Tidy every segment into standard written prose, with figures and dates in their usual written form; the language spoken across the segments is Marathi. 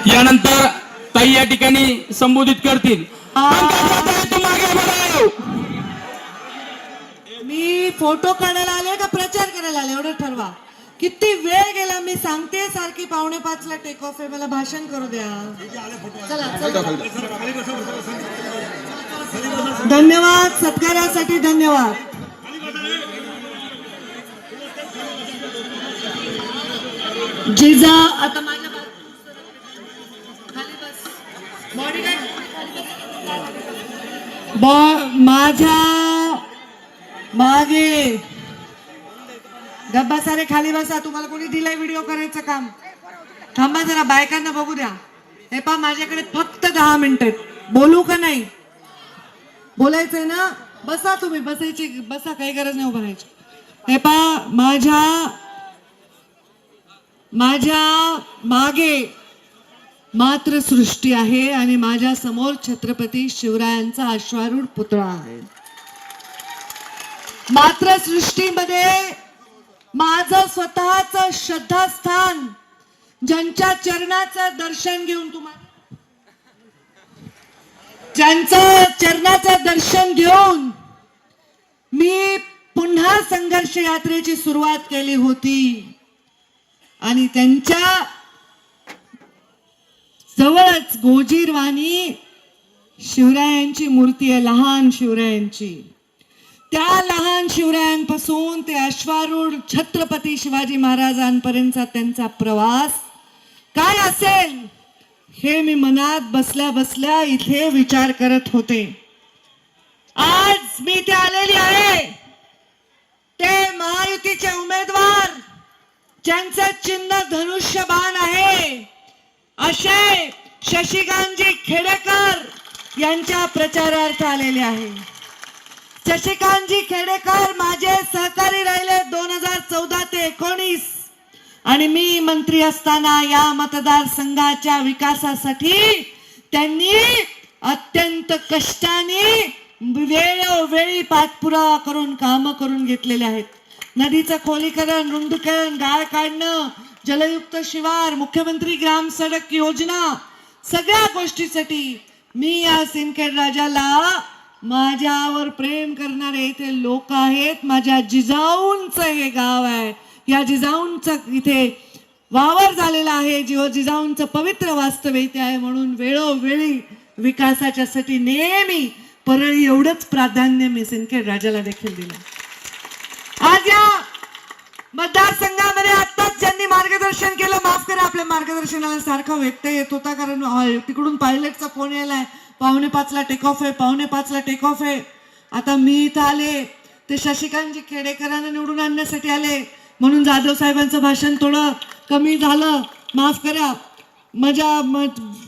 यानंतर ताई या ठिकाणी संबोधित करतील. मी फोटो काढायला आले का प्रचार करायला आले एवढं ठरवा. किती वेळ गेला मी सांगते सारखी 4:45ला टेक ऑफ आहे. मला भाषण करू द्या. चला चला. धन्यवाद. सत्कारासाठी धन्यवाद. जिजा आता माझ्या माझ्या मागे गब्बा सारे खाली बसा. तुम्हाला कोणी दिलाय व्हिडिओ करायचं काम? थांबा जरा बायकांना बघू द्या. हे पा माझ्याकडे फक्त 10 मिनिटं. बोलू का नाही? बोलायचंय ना? बसा तुम्ही. बसायची बसा. काही गरज नाही उभं राहायची. हे पा माझ्या मागे मातृसृष्टी आहे आणि माझ्या समोर छत्रपती शिवरायांचा अश्वारूढ पुतळा आहे. मातृसृष्टीमध्ये माझं स्वतःचं श्रद्धास्थान, ज्यांच्या चरणाचं दर्शन घेऊन ज्यांचं चरणाचं दर्शन घेऊन मी पुन्हा संघर्ष यात्रेची सुरुवात केली होती आणि त्यांच्या जवळच गोजीरवाणी शिवरायांची मूर्ती आहे. लहान शिवरायांची. त्या लहान शिवरायांपासून ते अश्वारूढ छत्रपती शिवाजी महाराजांपर्यंतचा त्यांचा प्रवास काय असेल हे मी मनात बसल्या बसल्या इथे विचार करत होते. आज मी इथे आलेली आहे. ते महायुतीचे उमेदवार ज्यांचं चिन्ह धनुष्यबाण आहे असे शशिकांतजी खेडेकर यांच्या प्रचारार्थ आलेले आहे. शशिकांतजी खेडेकर माझे सहकारी राहिले 2014 ते 2019 आणि मी मंत्री असताना या मतदारसंघाच्या विकासासाठी त्यांनी अत्यंत कष्टाने वेळोवेळी पाठपुरावा करून काम करून घेतलेले आहेत. नदीचं खोलीकरण, रुंदीकरण, गाळ काढणं, जलयुक्त शिवार, मुख्यमंत्री ग्राम सडक योजना, सगळ्या गोष्टीसाठी मी या सिंदखेड राजाला माझ्यावर प्रेम करणारे इथे लोक आहेत. माझ्या जिजाऊंचं हे गाव आहे. या जिजाऊंचं इथे वावर झालेला आहे. जिजाऊंचं पवित्र वास्तव इथे आहे. म्हणून वेळोवेळी विकासाच्या साठी नेहमी परळी एवढंच प्राधान्य मी सिंदखेड राजाला देखील दिलं. आज या मतदारसंघामध्ये आत्ताच ज्यांनी मार्गदर्शन केलं, माफ करा आपल्या मार्गदर्शनाला सारखं व्यक्त येत होता कारण तिकडून पायलटचा फोन यायलाय 4:45ला टेक ऑफ आहे, 4:45ला टेक ऑफ आहे. आता मी इथं आले ते शशिकांतजी खेडेकरांना निवडून आणण्यासाठी आले म्हणून जाधव साहेबांचं भाषण थोडं कमी झालं, माफ करा. माझ्या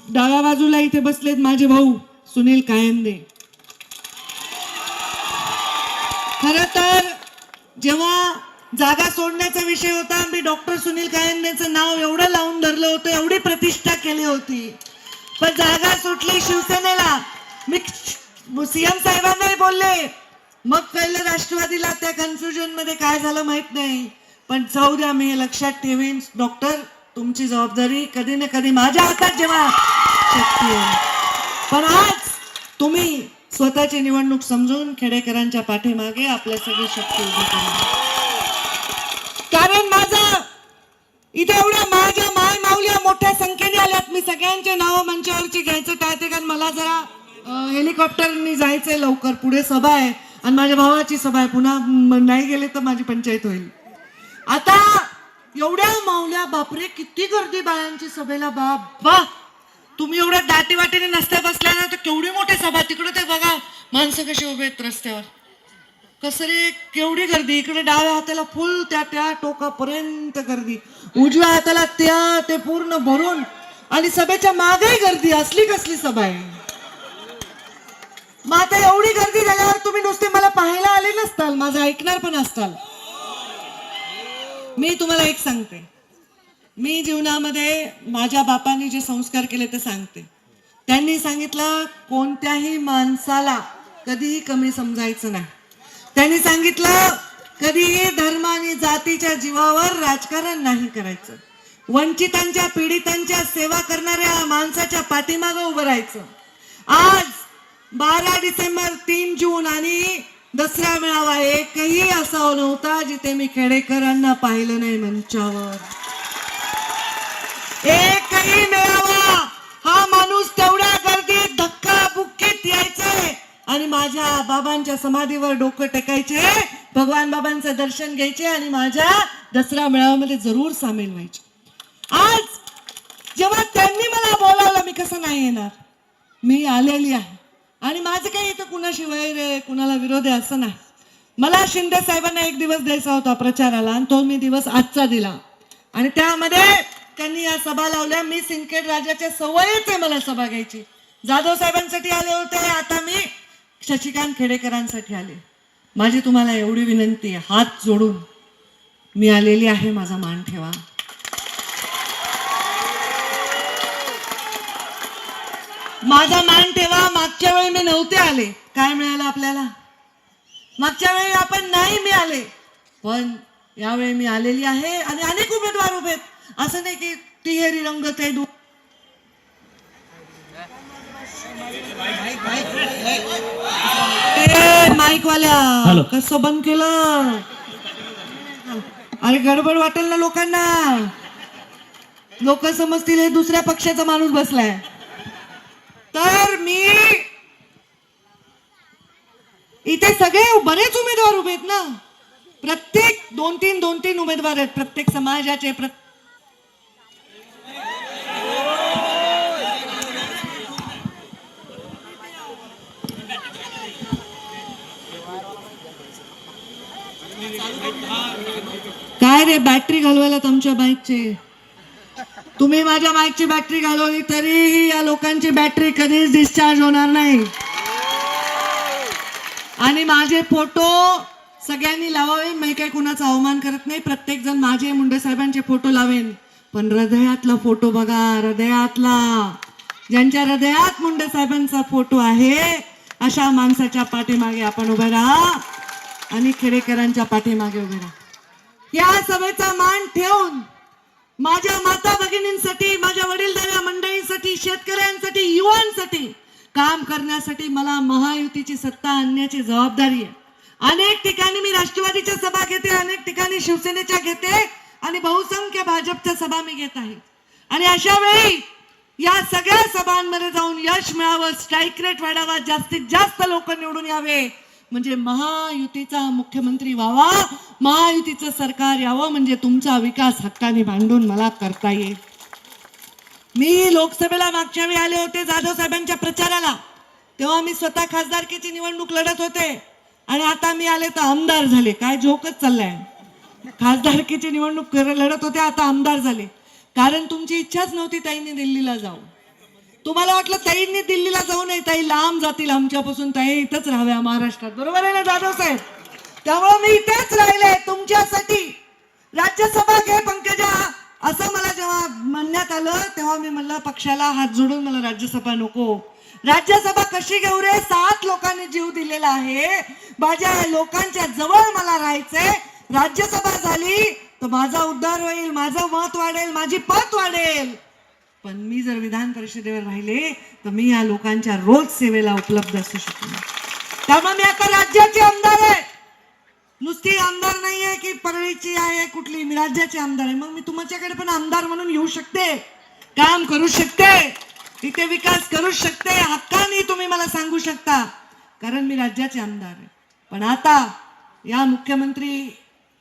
डाव्या बाजूला इथे बसलेत माझे भाऊ सुनील कायंदे. खरं तर जेव्हा जागा सोडण्याचा विषय होता मी डॉक्टर सुनील कायंदेचं नाव एवढं लावून धरलं होतं, एवढी प्रतिष्ठा केली होती, पण जागा सुटली शिवसेनेला. मी सीएम साहेबांनाही बोलले, मग कळलं राष्ट्रवादीला. त्या कन्फ्युजन मध्ये काय झालं माहित नाही, पण जाऊ द्या, मी हे लक्षात ठेवीन. डॉक्टर तुमची जबाबदारी कधी ना कधी माझ्या हातात जेव्हा शक्ती आहे. पण आज तुम्ही स्वतःची निवडणूक समजून खेडेकरांच्या पाठीमागे आपल्या सगळी शक्ती उभी करा. कारण माझं इथे एवढ्या माझ्या माय माऊल्या मोठ्या संख्येने आल्यात. मी सगळ्यांचे नाव मंचावरची घ्यायचं टाळते कारण मला जरा हेलिकॉप्टरनी जायचंय लवकर. पुढे सभा आहे आणि माझ्या भावाची सभा आहे. पुन्हा नाही गेले तर माझी पंचायत होईल. आता एवढ्या माऊल्या, बापरे किती गर्दी बायांची सभेला. बाबा तुम्ही एवढ्या दाटी वाटीने नसत्या बसल्या ना तर केवढी मोठी सभा. तिकडे ते बघा माणसं कशी उभे आहेत रस्त्यावर, कसं रे केवढी गर्दी. इकडे डाव्या हाताला फुल त्या टोकापर्यंत गर्दी, उजव्या हाताला ते पूर्ण भरून, आणि सभेच्या मागे गर्दी. असली कसली सभा आहे. मग आता एवढी गर्दी झाल्यावर तुम्ही नुसते मला पाहायला आले नसताल, माझं ऐकणार पण असताल. मी तुम्हाला एक सांगते, मी जीवनामध्ये माझ्या बापांनी जे संस्कार केले ते सांगते. त्यांनी सांगितलं कोणत्याही माणसाला कधीही कमी समजायचं नाही. त्यांनी सांगितलं कधीही धर्म आणि जातीच्या जीवावर राजकारण नाही करायचं. वंचितांच्या पीडितांच्या सेवा करणाऱ्या माणसाच्या पाठीमागे उभं राहायचं. आज 12 डिसेंबर, 3 जून आणि दसरा मेळावा एकही असा नव्हता जिथे मी खेडेकरांना पाहिलं नाही मंचावर. एकही मेळावा हा माणूस तेवढ्या गर्दीत धक्का बुक्कीत यायचे आणि माझ्या बाबांच्या समाधीवर डोकं टेकायचे, भगवान बाबांचं दर्शन घ्यायचे आणि माझ्या दसरा मेळाव्यामध्ये जरूर सामील व्हायचे. आज जेव्हा त्यांनी मला बोलावलं, मी कसं नाही येणार, मी आलेली आहे. आणि माझं काही इथं कुणाशी वैर आहे, कुणाला विरोध आहे असं नाही. मला शिंदे साहेबांना एक दिवस द्यायचा होता प्रचाराला आणि तो मी दिवस आजचा दिला. आणि त्यामध्ये त्यांनी या सभा लावल्या. मी सिंदखेड राजाच्या सवयीच आहे मला सभा घ्यायची. जाधव साहेबांसाठी आले होते, आता मी शशिकांत खेडेकरांसाठी आले. माझी तुम्हाला एवढी विनंती आहे, हात जोडून मी आलेली आहे, माझा मान ठेवा. माझा मान ठेवा. मागच्या वेळी मी नव्हते आले, काय मिळालं आपल्याला? मागच्या वेळी आपण नाही मिळाले, पण यावेळी मी आलेली आहे. आणि अनेक उमेदवार उभे आहेत, असं नाही की तिहेरी रंगत आहे. माईक वाल्या कसं बंद केलं? अरे गडबड वाटेल ना लोकांना, लोक समजतील हे दुसऱ्या पक्षाचा माणूस बसलाय. तर मी इथे सगळे बरेच उमेदवार उभे आहेत ना, प्रत्येक 2-3 उमेदवार आहेत प्रत्येक समाजाचे. काय रे बॅटरी घालवायला तुमच्या बाईकची? तुम्ही माझ्या बाईकची बॅटरी घालवली तरीही या लोकांची बॅटरी कधीच डिस्चार्ज होणार नाही. आणि माझे फोटो सगळ्यांनी लावावे. मी काही कुणाचा अवमान करत नाही, प्रत्येक जण माझे मुंडे साहेबांचे फोटो लावेन, पण हृदयातला फोटो बघा, हृदयातला. ज्यांच्या हृदयात मुंडे साहेबांचा फोटो आहे अशा माणसाच्या पाठीमागे आपण उभे राहा आणि खेडेकरांच्या पाठीमागे उभे राहा. या सभेचा मान ठेवून माझ्या माता भगिनींसाठी, माझ्या वडीलधाऱ्या मंडळींसाठी, शेतकऱ्यांसाठी, युवांसाठी काम करण्यासाठी मला महायुतीची सत्ता आणण्याची जबाबदारी आहे. अनेक ठिकाणी मी राष्ट्रवादीच्या सभा घेते, अनेक ठिकाणी शिवसेनेच्या घेते आणि बहुसंख्य भाजपच्या सभा मी घेत आहे. आणि अशा वेळी या सगळ्या सभांमध्ये जाऊन यश मिळावं, स्ट्राईक रेट वाढावा, जास्तीत जास्त लोक निवडून यावे, म्हणजे महायुतीचा मुख्यमंत्री व्हावा, महायुतीचं सरकार यावं, म्हणजे तुमचा विकास हक्काने मांडून मला करता येईल. मी लोकसभेला मागच्या वेळी आले होते जाधव साहेबांच्या प्रचाराला, तेव्हा मी स्वतः खासदारकीची निवडणूक लढत होते आणि आता मी आले तर आमदार झाले. काय जोकच चाललाय? खासदारकीची निवडणूक लढत होते, आता आमदार झाले. कारण तुमची इच्छाच नव्हती ताईंनी दिल्लीला जाऊ. तुम्हाला वाटलं ताईंनी दिल्लीला जाऊ नये, ताई लांब जातील आमच्यापासून, ताई इथंच राहाव्या महाराष्ट्रात. बरोबर आहे ना जाधव साहेब? त्यामुळे मी इथेच राहिले तुमच्यासाठी. राज्यसभा घे पंकजा असं मला जेव्हा म्हणण्यात आलं तेव्हा मी म्हणलं पक्षाला हात जोडून मला राज्यसभा नको. राज्यसभा कशी घेऊ रे? 7 लोकांनी जीव दिलेला आहे, माझ्या लोकांच्या जवळ मला राहायचंय. राज्यसभा झाली तर माझा उद्धार होईल, माझं मत वाढेल, माझी पत वाढेल. पण मी जर विधान परिषदेवर राहिले तर मी या लोकांच्या रोज सेवेला उपलब्ध असू शकतो. त्यामुळे मी आता राज्याचे आमदार आहे, नुसती आमदार नाहीये की परळीची आहे कुठली, मी राज्याचे आमदार आहे. मग मी तुमच्याकडे पण आमदार म्हणून येऊ शकते, काम करू शकते, इथे विकास करू शकते, हक्काने तुम्ही मला सांगू शकता, कारण मी राज्याचे आमदार आहे. पण आता या मुख्यमंत्री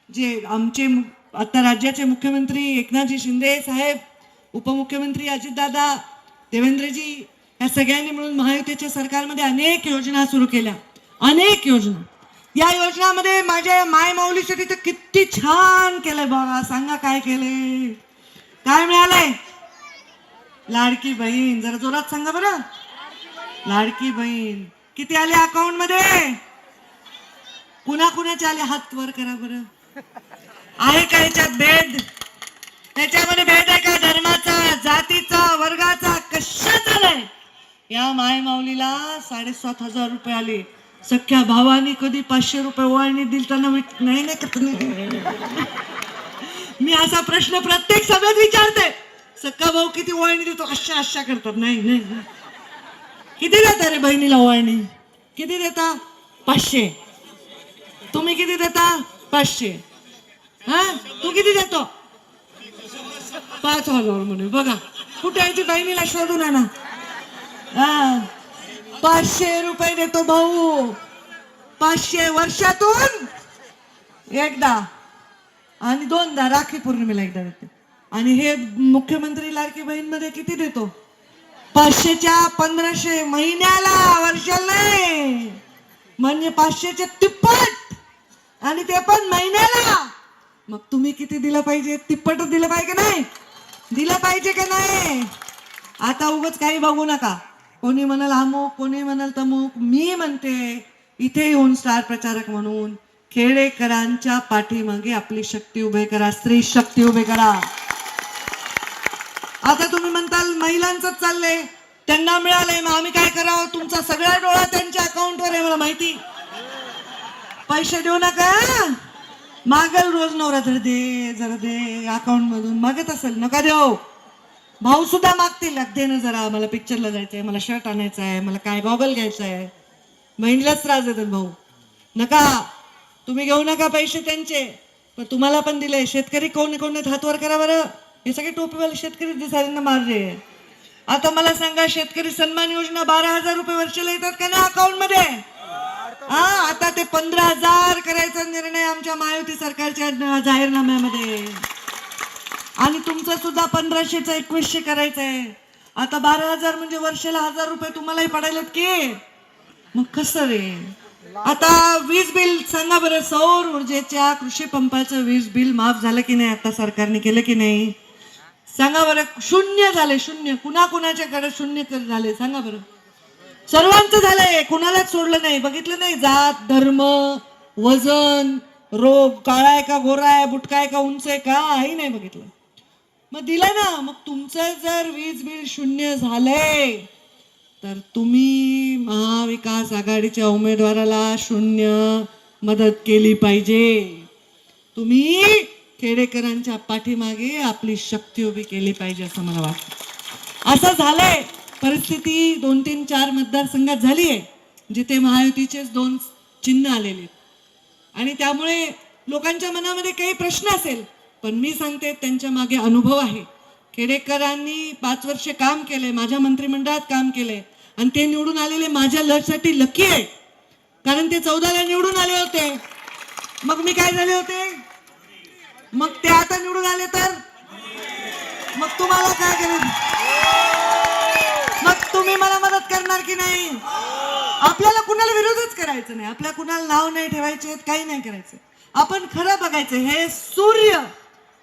जे आमचे आता राज्याचे मुख्यमंत्री एकनाथजी शिंदे साहेब, उपमुख्यमंत्री अजितदादा, देवेंद्रजी, या सगळ्यांनी मिळून महायुतीच्या सरकारमध्ये अनेक योजना सुरू केल्या, अनेक योजना. या योजनामध्ये माझ्या माय माऊलीसाठी तर किती छान केलंय बघा. सांगा काय केलंय, काय मिळालंय? लाडकी बहीण. जरा जोरात सांगा बरं. लाडकी बहीण किती आले अकाउंट मध्ये? कुणाकुणाचे आले हात वर करा बरं. आहे का याच्यात भेद? त्याच्यामध्ये भेद आहे का? धर्माचा, जातीचा, वर्गाचा, कशाचा नाही. या माय माऊलीला 7,500 रुपये आले. सख्या भावानी कधी 500 रुपये ओवाळणी दिलताना नाही नाही करत नाही. मी असा प्रश्न प्रत्येक सभेत विचारते, सख्खा भाऊ किती ओवाळणी देतो? अशा करतात. नाही नाही नाही. किती देता रे बहिणीला ओवाळणी? किती देता? 500. तुम्ही किती देता? 500. हा, तू किती देतो? 5,000 म्हणे. बघा कुठे आहे ती बहिणीला शोधून आणा. हा, 500 रुपये देतो भाऊ. 500 वर्षातून एकदा आणि 2दा राखी पौर्णिमेला एकदा देते. आणि हे मुख्यमंत्री लाडकी बहीण मध्ये किती देतो? 500च्या 1500 महिन्याला, वर्षाला नाही. म्हणजे 500च्या तिप्पट, आणि ते पण महिन्याला. मग तुम्ही किती दिलं पाहिजे? तिप्पट दिलं पाहिजे का नाही? दिलं पाहिजे का नाही? आता उगाच काही बघू नका. कोणी म्हणाल अमुक, कोणी म्हणाल तमुक. मी म्हणते इथे येऊन स्टार प्रचारक म्हणून खेडेकरांच्या पाठीमागे आपली शक्ती उभे करा, स्त्री शक्ती उभे करा. आता तुम्ही म्हणताल महिलांचं चाललंय, त्यांना मिळालंय, मग आम्ही काय करावं? तुमचा सगळा डोळा त्यांच्या अकाउंटवर आहे, मला माहिती. पैसे देऊ नका. मागल रोज नवरा दे जरा दे अकाउंट मधून. मागत असेल, नका देऊ. भाऊ सुद्धा मागतील, दे ना जरा, मला पिक्चरला जायचंय, मला शर्ट आणायचा आहे, मला काय गॉगल घ्यायचा आहे. बहिणीलाच त्रास देतात भाऊ. नका, तुम्ही घेऊ नका पैसे त्यांचे. पण तुम्हाला पण दिले. शेतकरी कोण कोण हात वर करा बरं. हे सगळे टोपीवाले शेतकरी दिसायला मारले. आता मला सांगा, शेतकरी सन्मान योजना 12,000 रुपये वर्षाला येतात का ना अकाउंट मध्ये? हा, आता ते 15,000 करायचा निर्णय आमच्या महायुती सरकारच्या जाहीरनाम्यामध्ये. आणि तुमचं सुद्धा 1500चं 2100 करायचंय. आता 12,000 म्हणजे वर्षाला 1,000 रुपये तुम्हालाही पडायलेत की. मग कसं रे? आता वीज बिल सांगा बरं. सौर ऊर्जेच्या कृषी पंपाचं वीज बिल माफ झालं की नाही? आता सरकारने केलं की नाही? सांगा बरं. शून्य झाले, शून्य. कुणाच्याकडे शून्य झाले सांगा बरं. सर्वांचं झालंय, कुणालाच सोडलं नाही. बघितलं नाही जात, धर्म, वजन, रोग, काळा आहे का गोरा आहे, बुटका आहे का उंच आहे, काही नाही बघितलं. मग दिलं ना. मग तुमचं जर वीज बिल शून्य झालंय तर तुम्ही महाविकास आघाडीच्या उमेदवाराला शून्य मदत केली पाहिजे. तुम्ही खेडेकरांच्या पाठीमागे आपली शक्ती उभी केली पाहिजे असं मला वाटतं. असं झालंय. परिस्थिती 2, 3, 4 मतदारसंघात झाली आहे जिथे महायुतीचेच 2 चिन्ह आलेले. आणि त्यामुळे लोकांच्या मनामध्ये काही प्रश्न असेल, पण मी सांगते त्यांच्या मागे अनुभव आहे. खेडेकरांनी 5 वर्ष काम केले, माझ्या मंत्रिमंडळात काम केले, आणि ते निवडून आलेले माझ्या लढसाठी लकी आहे. कारण ते 14ला निवडून आले होते. मग मी काय झाले होते? मग ते आता निवडून आले तर मग तुम्हाला काय करायचं? मग तुम्ही मला मदत करणार की नाही? आपल्याला कुणाला विरोधच करायचं नाही, आपल्या कुणाला नाव नाही ठेवायचे, काही नाही करायचं. आपण खरं बघायचं, हे सूर्य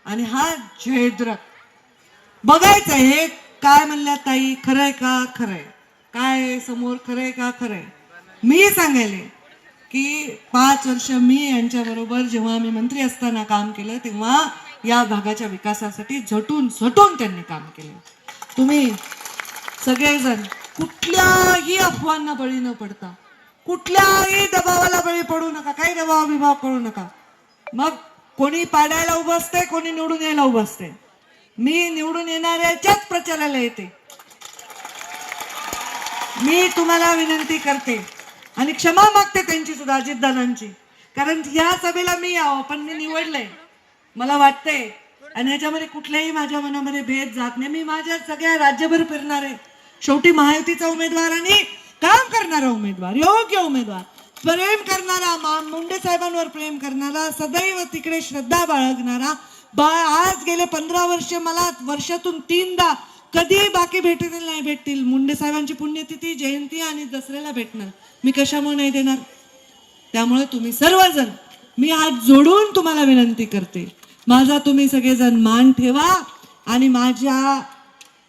आणि हा जयद्रथ बघायचं. हे काय म्हणल्या ताई, खरंय का? खरंय. काय समोर खरंय का? खरंय. मी सांगायले की 5 वर्ष मी यांच्या बरोबर जेव्हा मी मंत्री असताना काम केलं, तेव्हा या भागाच्या विकासासाठी झटून त्यांनी काम केलं. तुम्ही सगळेजण कुठल्याही अफवांना बळी न पडता, कुठल्याही दबावाला बळी पडू नका, काही दबाव विभाग करू नका. मग कोणी पाडायला उभं असते, कोणी निवडून यायला उभं असते. मी निवडून येणाऱ्याच्याच प्रचाराला येते. मी तुम्हाला विनंती करते आणि क्षमा मागते त्यांची सुद्धा, अजितदादांची. कारण या सभेला मी यावं, पण मी निवडलंय, मला वाटतंय. आणि ह्याच्यामध्ये कुठल्याही माझ्या मनामध्ये भेद जात नाही. मी माझ्या सगळ्या राज्यभर फिरणार आहे. शेवटी महायुतीचा उमेदवार आणि काम करणारा उमेदवार, योग्य उमेदवार, प्रेम करणारा, मुंडे साहेबांवर प्रेम करणारा, सदैव तिकडे श्रद्धा बाळगणारा. आज गेले 15 वर्ष मला वर्षातून 3दा कधी बाकी भेटतील नाही भेटतील. मुंडे साहेबांची पुण्यतिथी, जयंती आणि दसऱ्याला भेटणार. मी कशामुळे नाही देणार? त्यामुळे तुम्ही सर्वजण, मी हात जोडून तुम्हाला विनंती करते, माझा तुम्ही सगळेजण मान ठेवा आणि माझ्या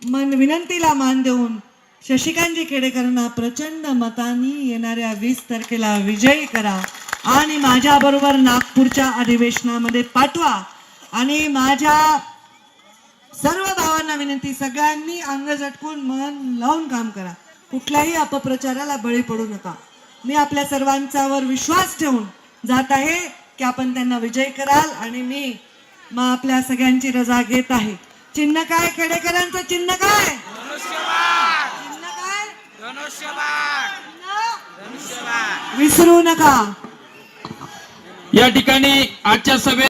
विनंतीला मान देऊन शशिकांतजी खेडेकरांना प्रचंड मतांनी येणाऱ्या 20 तारखेला विजयी करा आणि माझ्या बरोबर नागपूरच्या अधिवेशनामध्ये पाठवा. आणि माझ्या सर्व भावांना विनंती, सगळ्यांनी अंग झटकून मन लावून काम करा. कुठल्याही अपप्रचाराला बळी पडू नका. मी आपल्या सर्वांच्यावर विश्वास ठेवून जात आहे की आपण त्यांना विजय कराल आणि मी मग आपल्या सगळ्यांची रजा घेत आहे. चिन्ह काय खेडेकरांचं चिन्ह काय? चिन्ह काय? चिन्ह? विसरू नका. या ठिकाणी आजच्या सभेत